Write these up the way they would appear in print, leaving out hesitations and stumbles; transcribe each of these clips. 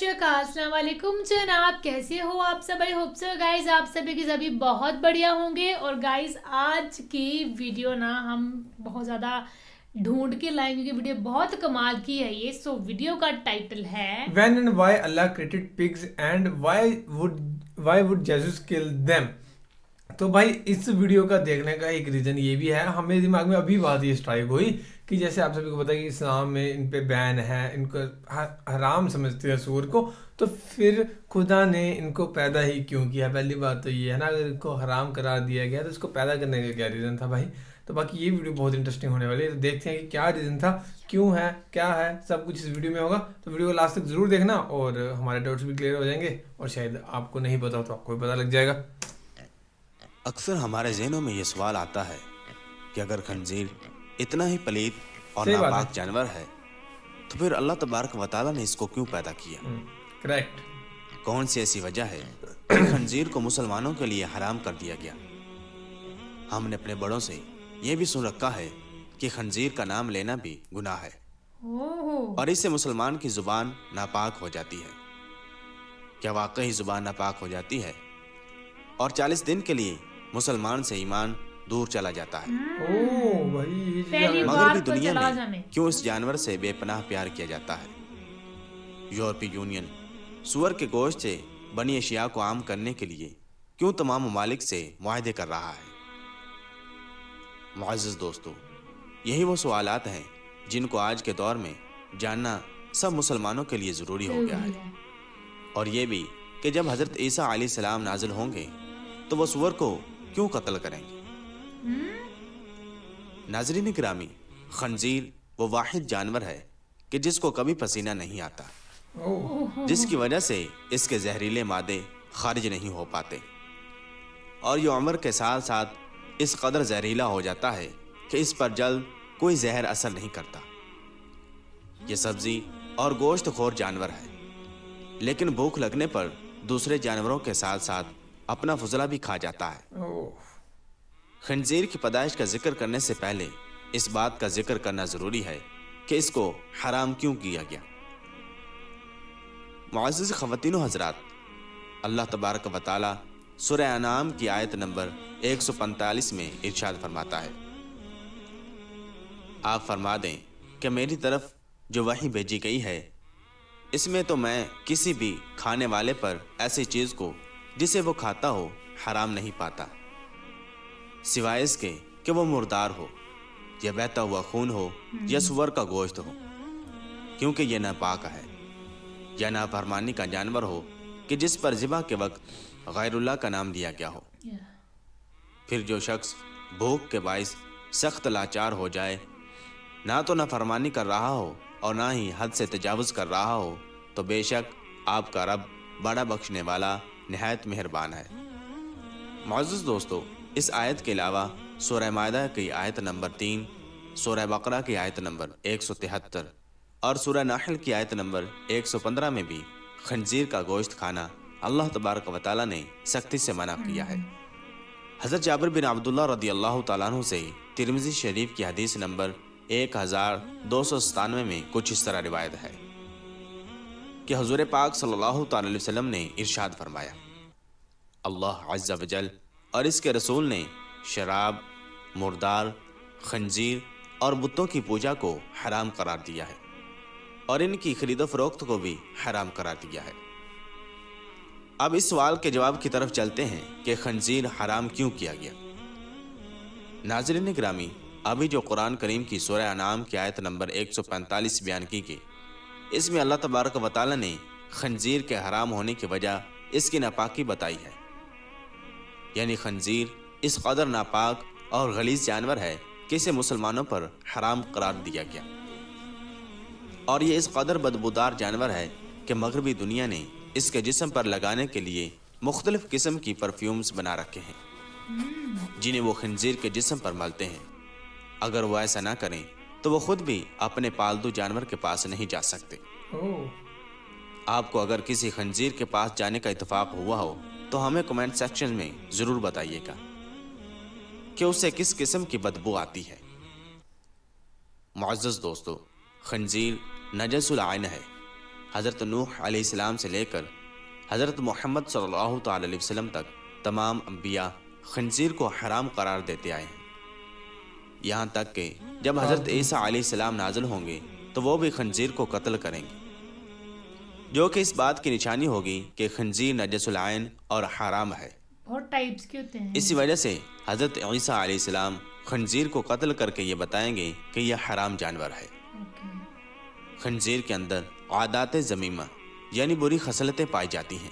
شری اکال، السلام علیکم جناب، کیسے ہو آپ سب؟ آئی ہوپ سو گائز آپ سبھی کے سبھی بہت بڑھیا ہوں گے. اور گائز آج کی ویڈیو نا ہم بہت زیادہ ڈھونڈ کے لائیں کیونکہ ویڈیو بہت کمال کی ہے یہ. سو ویڈیو کا ٹائٹل ہے When and why Allah created pigs and why would Jesus kill them. تو بھائی اس ویڈیو کا دیکھنے کا ایک ریزن یہ بھی ہے, ہمیں دماغ میں ابھی بات یہ اسٹرائک ہوئی کہ جیسے آپ سبھی کو پتا ہے کہ اسلام میں ان پہ بین ہے, ان کو حرام سمجھتے ہیں سور کو, تو پھر خدا نے ان کو پیدا ہی کیوں کیا؟ پہلی بات تو یہ ہے نا, اگر ان کو حرام قرار دیا گیا تو اس کو پیدا کرنے کا کیا ریزن تھا بھائی. تو باقی یہ ویڈیو بہت انٹرسٹنگ ہونے والی ہے, تو دیکھتے ہیں کہ کیا ریزن تھا, کیوں ہے, کیا ہے, سب کچھ اس ویڈیو میں ہوگا. تو ویڈیو کو لاسٹ تک ضرور دیکھنا اور ہمارے ڈاؤٹس بھی کلیئر ہو جائیں گے, اور شاید آپ کو نہیں پتا ہو تو آپ کو بھی پتا لگ جائے گا. اکثر ہمارے ذہنوں میں یہ سوال آتا ہے کہ اگر خنزیر اتنا ہی پلید اور ناپاک جانور ہے تو پھر اللہ تبارک و تعالیٰ نے اس کو کیوں پیدا کیا؟ کریکٹ. کون سی ایسی وجہ ہے کہ خنزیر کو مسلمانوں کے لیے حرام کر دیا گیا؟ ہم نے اپنے بڑوں سے یہ بھی سن رکھا ہے کہ خنزیر کا نام لینا بھی گناہ ہے اور اس سے مسلمان کی زبان ناپاک ہو جاتی ہے. کیا واقعی زبان ناپاک ہو جاتی ہے اور 40 دن کے لیے مسلمان سے ایمان دور چلا جاتا ہے؟ مغربی دنیا میں کیوں اس جانور سے بے پناہ پیار کیا جاتا ہے؟ یورپی یونین سور کے گوشت سے بنی اشیاء کو عام کرنے کے لیے کیوں تمام ممالک سے معاہدے کر رہا ہے؟ معزز دوستو, یہی وہ سوالات ہیں جن کو آج کے دور میں جاننا سب مسلمانوں کے لیے ضروری ہو گیا ہے. اور یہ بھی کہ جب حضرت عیسیٰ علیہ السلام نازل ہوں گے تو وہ سور کو کیوں قتل کریں گے؟ ناظرین گرامی, خنزیر وہ واحد جانور ہے کہ جس کو کبھی پسینہ نہیں آتا, جس کی وجہ سے اس کے زہریلے مادے خارج نہیں ہو پاتے, اور یہ عمر کے ساتھ ساتھ اس قدر زہریلا ہو جاتا ہے کہ اس پر جلد کوئی زہر اثر نہیں کرتا. یہ سبزی اور گوشت خور جانور ہے, لیکن بھوک لگنے پر دوسرے جانوروں کے ساتھ ساتھ اپنا فضلہ بھی کھا جاتا ہے. خنزیر کی پیدائش کا ذکر کرنے سے پہلے اس بات کا ذکر کرنا ضروری ہے کہ اس کو حرام کیوں کیا گیا. معزز خواتین و حضرات, اللہ تبارک و تعالی سورہ انعام کی آیت نمبر 145 میں ارشاد فرماتا ہے, آپ فرما دیں کہ میری طرف جو وحی بھیجی گئی ہے اس میں تو میں کسی بھی کھانے والے پر ایسی چیز کو جسے وہ کھاتا ہو حرام نہیں پاتا, سوائے اس کے کہ وہ مردار ہو, یا بہتا ہوا خون ہو, یا سور کا گوشت ہو, کیونکہ یہ ناپاک ہے, یا نافرمانی کا جانور ہو کہ جس پر ذبح کے وقت غیر اللہ کا نام لیا گیا ہو. پھر جو شخص بھوک کے باعث سخت لاچار ہو جائے, نہ تو نافرمانی کر رہا ہو اور نہ ہی حد سے تجاوز کر رہا ہو, تو بے شک آپ کا رب بڑا بخشنے والا نہایت مہربان ہے. معزز دوستو, اس آیت کے علاوہ سورہ مائدہ کی آیت نمبر 3, سورہ بقرہ کی آیت نمبر 173 اور سورہ نحل کی آیت نمبر 115 میں بھی خنزیر کا گوشت کھانا اللہ تبارک و تعالیٰ نے سختی سے منع کیا ہے. حضرت جابر بن عبداللہ رضی اللہ تعالیٰ عنہ سے ترمذی شریف کی حدیث نمبر 1297 میں کچھ اس طرح روایت ہے کہ حضور پاک صلی اللہ تعالی علیہ وسلم نے ارشاد فرمایا, اللہ عز و جل اور اس کے رسول نے شراب, مردار, خنزیر اور بتوں کی پوجا کو حرام قرار دیا ہے, اور ان کی خرید و فروخت کو بھی حرام قرار دیا ہے. اب اس سوال کے جواب کی طرف چلتے ہیں کہ خنزیر حرام کیوں کیا گیا. ناظرین گرامی, ابھی جو قرآن کریم کی سورہ انعام کی آیت نمبر 145 بیان کی گئی, اس میں اللہ تبارک و تعالیٰ نے خنزیر کے حرام ہونے کی وجہ اس کی ناپاکی بتائی ہے. یعنی خنزیر اس قدر ناپاک اور غلیظ جانور ہے کہ اسے مسلمانوں پر حرام قرار دیا گیا, اور یہ اس قدر بدبودار جانور ہے کہ مغربی دنیا نے اس کے جسم پر لگانے کے لیے مختلف قسم کی پرفیومز بنا رکھے ہیں جنہیں وہ خنزیر کے جسم پر ملتے ہیں. اگر وہ ایسا نہ کریں تو وہ خود بھی اپنے پالتو جانور کے پاس نہیں جا سکتے. آپ کو اگر کسی خنزیر کے پاس جانے کا اتفاق ہوا ہو تو ہمیں کمنٹ سیکشن میں ضرور بتائیے گا کہ اسے کس قسم کی بدبو آتی ہے. معزز دوستو, خنزیر نجس العین ہے حضرت نوح علیہ السلام سے لے کر حضرت محمد صلی اللہ تعالی علیہ وسلم تک تمام انبیاء خنزیر کو حرام قرار دیتے آئے ہیں، یہاں تک کہ جب حضرت عیسیٰ علیہ السلام نازل ہوں گے تو وہ بھی خنزیر کو قتل کریں گے، جو کہ اس بات کی نشانی ہوگی کہ خنزیر نجس العین اور حرام ہے۔ بہت ٹائپس کے ہوتے ہیں۔ اسی وجہ سے حضرت عیسیٰ علیہ السلام خنزیر کو قتل کر کے یہ بتائیں گے کہ یہ حرام جانور ہے۔ اوکے۔ خنزیر کے اندر عادات ذمیمہ یعنی بری خصلتیں پائی جاتی ہیں،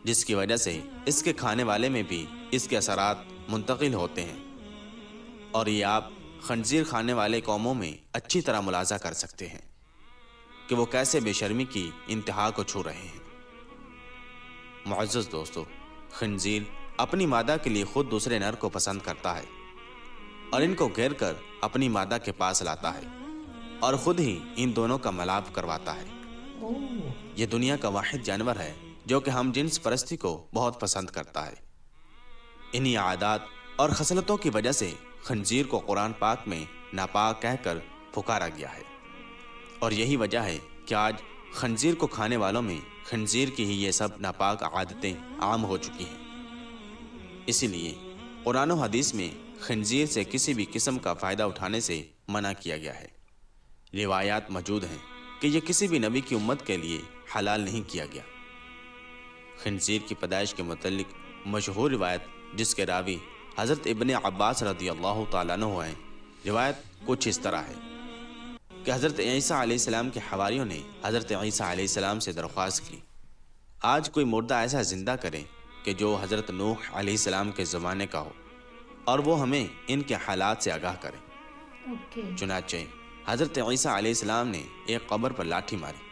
جس کی وجہ سے اس کے کھانے والے میں بھی اس کے اثرات منتقل ہوتے ہیں، اور یہ آپ خنزیر کھانے والے قوموں میں اچھی طرح ملاحظہ کر سکتے ہیں کہ وہ کیسے بے شرمی کی انتہا کو چھو رہے ہیں۔ معزز دوستو، خنزیر اپنی مادہ کے لیے خود دوسرے نر کو پسند کرتا ہے اور ان کو گھیر کر اپنی مادہ کے پاس لاتا ہے اور خود ہی ان دونوں کا ملاپ کرواتا ہے۔ یہ دنیا کا واحد جانور ہے جو کہ ہم جنس پرستی کو بہت پسند کرتا ہے۔ انہی عادات اور خصلتوں کی وجہ سے خنزیر کو قرآن پاک میں ناپاک کہہ کر پکارا گیا ہے، اور یہی وجہ ہے کہ آج خنزیر کو کھانے والوں میں خنزیر کی ہی یہ سب ناپاک عادتیں عام ہو چکی ہیں۔ اسی لیے قرآن و حدیث میں خنزیر سے کسی بھی قسم کا فائدہ اٹھانے سے منع کیا گیا ہے۔ روایات موجود ہیں کہ یہ کسی بھی نبی کی امت کے لیے حلال نہیں کیا گیا۔ خنزیر کی پیدائش کے متعلق مشہور روایت جس کے راوی حضرت ابن عباس رضی اللہ تعالیٰ عنہ ہیں، روایت کچھ اس طرح ہے کہ حضرت عیسیٰ علیہ السلام کے حواریوں نے حضرت عیسیٰ علیہ السلام سے درخواست کی، آج کوئی مردہ ایسا زندہ کرے کہ جو حضرت نوح علیہ السلام کے زمانے کا ہو اور وہ ہمیں ان کے حالات سے آگاہ کرے۔ اوکے۔ چنانچہ حضرت عیسیٰ علیہ السلام نے ایک قبر پر لاٹھی ماری،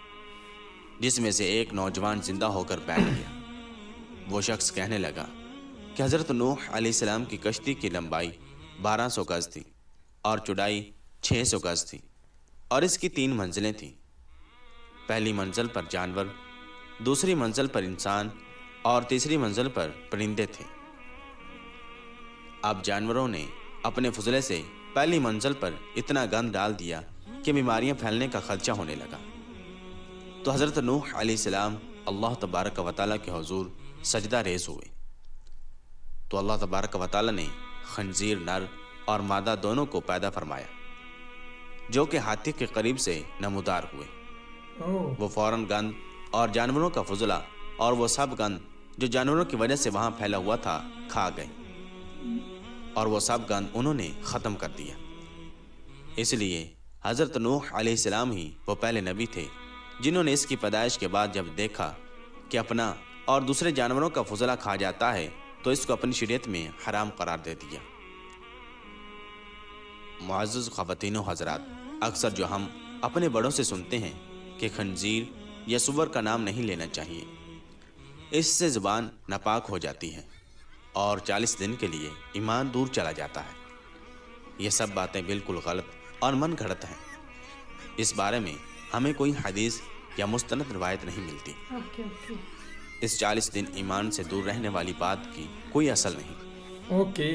جس میں سے ایک نوجوان زندہ ہو کر بیٹھ گیا۔ وہ شخص کہنے لگا کہ حضرت نوح علیہ السلام کی کشتی کی لمبائی 1200 گز تھی اور چوڑائی 600 گز تھی، اور اس کی 3 منزلیں تھیں۔ پہلی منزل پر جانور، دوسری منزل پر انسان اور تیسری منزل پر پرندے تھے۔ اب جانوروں نے اپنے فضلے سے پہلی منزل پر اتنا گند ڈال دیا کہ بیماریاں پھیلنے کا خدشہ ہونے لگا، تو حضرت نوح علیہ السلام اللہ تبارک و تعالیٰ کے حضور سجدہ ریز ہوئے، تو اللہ تبارک و تعالیٰ نے خنزیر نر اور مادہ دونوں کو پیدا فرمایا، جو کہ ہاتھی کے قریب سے نمودار ہوئے۔ وہ فوراً گند اور جانوروں کا فضلہ اور وہ سب گند جو جانوروں کی وجہ سے وہاں پھیلا ہوا تھا کھا گئے، اور وہ سب گند انہوں نے ختم کر دیا۔ اس لیے حضرت نوح علیہ السلام ہی وہ پہلے نبی تھے جنہوں نے اس کی پیدائش کے بعد جب دیکھا کہ اپنا اور دوسرے جانوروں کا فضلہ کھا جاتا ہے تو اس کو اپنی شریعت میں حرام قرار دے دیا۔ معزز خواتین و حضرات، اکثر جو ہم اپنے بڑوں سے سنتے ہیں کہ خنزیر یا سور کا نام نہیں لینا چاہیے، اس سے زبان ناپاک ہو جاتی ہے اور 40 دن کے لیے ایمان دور چلا جاتا ہے۔ یہ سب باتیں بالکل غلط اور من گھڑت ہیں۔ اس بارے میں ہمیں کوئی حدیث یا مستند روایت نہیں ملتی۔ Okay okay. اس 40 دن ایمان سے دور رہنے والی بات کی کوئی اصل نہیں۔ اوکے۔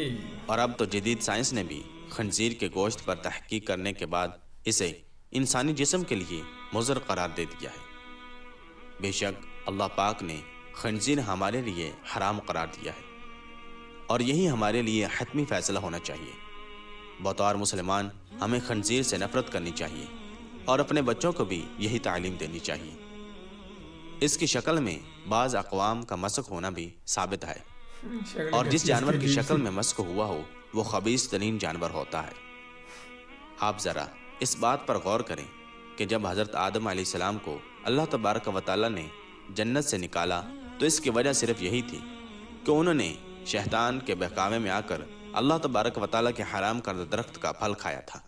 اور اب تو جدید سائنس نے بھی خنزیر کے گوشت پر تحقیق کرنے کے بعد اسے انسانی جسم کے لیے مضر قرار دے دیا ہے۔ بے شک اللہ پاک نے خنزیر ہمارے لیے حرام قرار دیا ہے، اور یہی ہمارے لیے حتمی فیصلہ ہونا چاہیے۔ بطور مسلمان ہمیں خنزیر سے نفرت کرنی چاہیے اور اپنے بچوں کو بھی یہی تعلیم دینی چاہیے۔ اس کی شکل میں بعض اقوام کا مسخ ہونا بھی ثابت ہے، اور جس جانور کی شکل میں مسخ ہوا ہو وہ خبیث ترین جانور ہوتا ہے۔ آپ ذرا اس بات پر غور کریں کہ جب حضرت آدم علیہ السلام کو اللہ تبارک و تعالیٰ نے جنت سے نکالا تو اس کی وجہ صرف یہی تھی کہ انہوں نے شیطان کے بہکاوے میں آ کر اللہ تبارک و تعالیٰ کے حرام کردہ درخت کا پھل کھایا تھا۔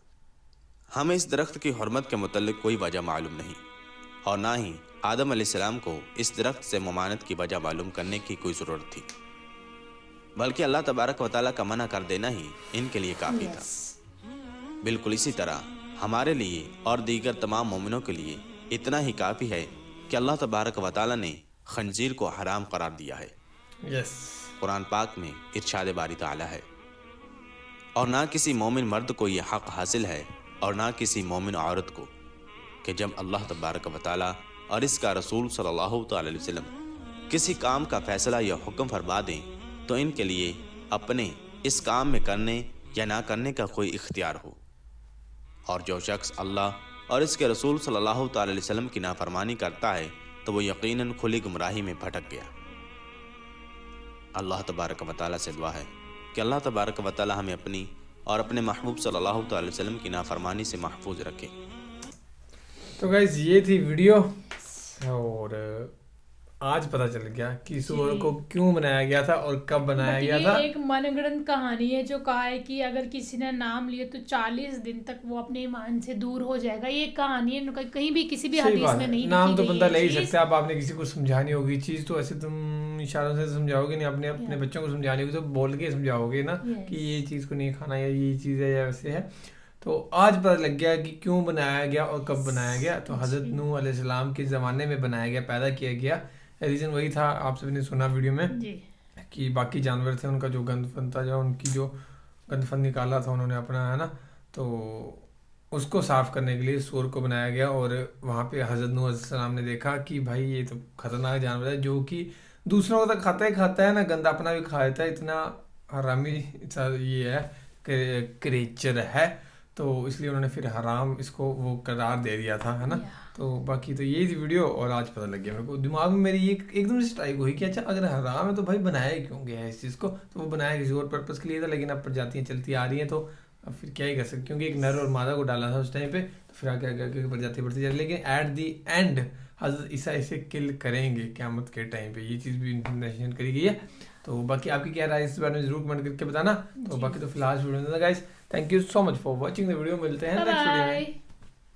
ہمیں اس درخت کی حرمت کے متعلق کوئی وجہ معلوم نہیں، اور نہ ہی آدم علیہ السلام کو اس درخت سے ممانعت کی وجہ معلوم کرنے کی کوئی ضرورت تھی، بلکہ اللہ تبارک و تعالیٰ کا منع کر دینا ہی ان کے لیے کافی تھا۔ بالکل اسی طرح ہمارے لیے اور دیگر تمام مومنوں کے لیے اتنا ہی کافی ہے کہ اللہ تبارک و تعالیٰ نے خنزیر کو حرام قرار دیا ہے۔ قرآن پاک میں ارشاد باری تعالیٰ ہے، اور نہ کسی مومن مرد کو یہ حق حاصل ہے اور نہ کسی مومن عورت کو کہ جب اللہ تبارک و تعالیٰ اور اس کا رسول صلی اللہ تعالی علیہ وسلم کسی کام کا فیصلہ یا حکم فرما دیں تو ان کے لیے اپنے اس کام میں کرنے یا نہ کرنے کا کوئی اختیار ہو، اور جو شخص اللہ اور اس کے رسول صلی اللہ تعالی علیہ وسلم کی نافرمانی کرتا ہے تو وہ یقیناً کھلی گمراہی میں بھٹک گیا۔ اللہ تبارک و تعالیٰ سے دعا ہے کہ اللہ تبارک و تعالیٰ ہمیں اپنی اور اپنے محبوب صلی اللہ تعالی وسلم کی نافرمانی سے محفوظ رکھے۔ تو گائز یہ تھی ویڈیو، اور آج پتہ چل گیا کہ سور کو کیوں بنایا گیا تھا اور کب بنایا گیا تھا۔ ایک من گڑنت کہانی ہے جو کہا ہے کہ اگر کسی نے نام لیے تو 40 دن تک وہ اپنے ایمان سے دور ہو جائے گا۔ یہ کہانی ہے، کہیں بھی کسی بھی حدیث میں نہیں، نام تو بندہ لے ہی سکتا ہے۔ آپ نے کسی کو سمجھانی ہوگی چیز تو ایسے تم اشاروں سے سمجھاؤ گے نہیں، اپنے بچوں کو سمجھانی ہوگی تو بول کے سمجھاؤ گے نا کہ یہ چیز کو نہیں کھانا یا یہ چیز ہے یا ویسے ہے۔ تو آج پتہ لگ گیا کہ کیوں بنایا گیا اور کب بنایا گیا۔ تو حضرت نوح علیہ السلام کے زمانے میں بنایا گیا، پیدا کیا گیا۔ ریزن وہی تھا، آپ سب نے سنا ویڈیو میں کہ باقی جانور تھے ان کا جو گند فن تھا، جو ان کی جو گند فن نکالا تھا انہوں نے اپنا، ہے نا، تو اس کو صاف کرنے کے لیے سور کو بنایا گیا۔ اور وہاں پہ حضرت نوح علیہ السلام نے دیکھا کہ بھائی یہ تو خطرناک جانور ہے جو کہ دوسروں کو تو کھاتا ہے نا، گندا اپنا بھی کھا لیتا ہے، اتنا حرامی یہ ہے کریچر ہے، تو اس لیے انہوں نے پھر حرام اس کو وہ قرار دے دیا تھا، ہے نا۔ تو باقی تو یہی تھی ویڈیو، اور آج پتہ لگ گیا میرے کو، دماغ میں میری ایک دم سے اسٹرائک ہوئی کہ اچھا اگر حرام ہے تو بھائی بنایا کیوں گیا ہے اس چیز کو؟ تو وہ بنایا کسی اور پرپس کے لیے تھا، لیکن اب پرجاتیاں چلتی آ رہی ہیں تو اب پھر کیا ہی کر سکتے، کیونکہ ایک نر اور مادہ کو ڈالا تھا اس ٹائم پہ، تو پھر آگے آگے پرجاتی بڑھتی جا رہی، لیکن ایٹ دی اینڈ حضرت عیسیٰ اسے کل کریں گے قیامت کے ٹائم پہ، یہ چیز بھی انفارمیشن کری گئی ہے۔ تو باقی آپ کی کیا رائے اس بارے میں ضرور کمنٹ کر کے بتانا۔ تو باقی تو فی الحال ویڈیو میں guys, thank you so much for watching the video, ملتے ہیں نیکسٹ ویڈیو میں۔